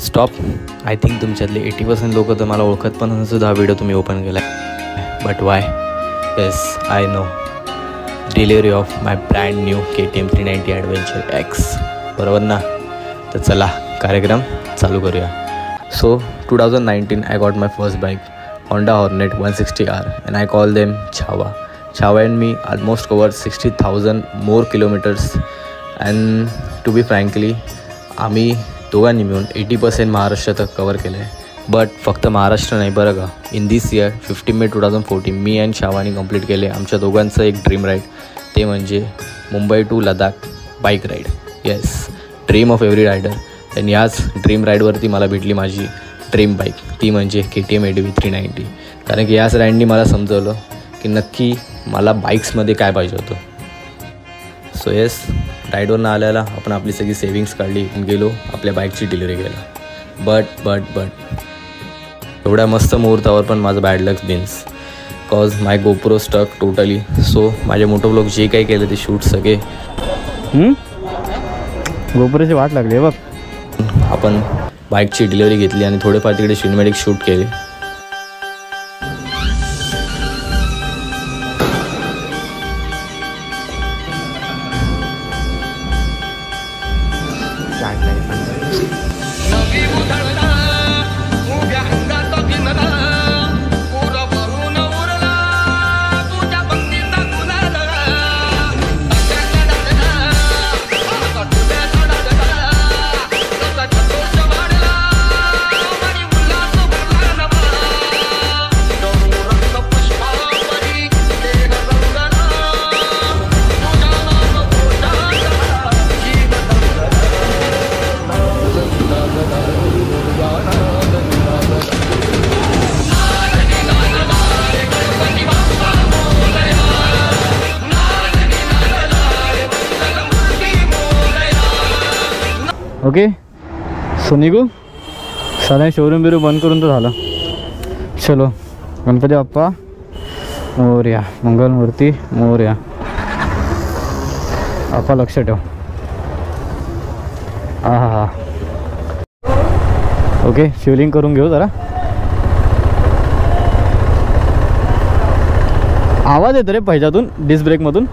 Stop. I think तुमच्यातले 80% लोक तर मला ओळखत पण नसून हा व्हिडिओ तुम्ही ओपन केला आहे. But why? Yes, I know. Delivery of my brand new KTM 390 adventure X, बरोबर ना? तर चला कार्यक्रम चालू करूया. So 2019 I got my first bike, Honda Hornet 160R, and I call them Chava. Chava and me almost covered 60,000 more kilometers, and to be frankly आम्ही दोघांनी मिळून 80% महाराष्ट्र तक कवर केलं आहे. बट फक्त महाराष्ट्र नाही बरं का. इन दिस इयर 15 मे 2014 मी अँड शावानी कंप्लीट केले आमच्या दोघांचं एक ड्रीम राईड, ते म्हणजे Mumbai to Ladakh bike ride. Yes, dream of every rider. आणि याच ड्रीम राईडवरती मला भेटली माझी ड्रीम बाईक, ती म्हणजे KTM ADV 390. कारण की याच राईडनी मला समजवलं की नक्की मला बाईक्समध्ये काय पाहिजे होतं. सो येस, राईडवरनं आल्याला आपण आपली सगळी सेविंग्स काढली आणि गेलो आपल्या बाईकची डिलिव्हरी घ्यायला. बट एवढ्या मस्त मुहूर्तावर पण माझं बॅड लक बिन्स, कॉज माय गोप्रो स्टक टोटली. सो माझे मोठो ब्लॉग जे काही केलं ते शूट सगळे गोप्रोची वाट लागली बघ. आपण बाईकची डिलिव्हरी घेतली आणि थोडेफार तिकडे सिनेमॅटिक शूट केले. ओके, सो निघू. साधारण शोरूम बिरू बंद करून तर झालं. चलो, गणपती बाप्पा मोरया, मंगलमूर्ती मोरया. आपा लक्ष ठेव. हा. ओके, फ्युलिंग करून घेऊ जरा. आवाज येतो रे पहिल्यातून डिस्क ब्रेकमधून.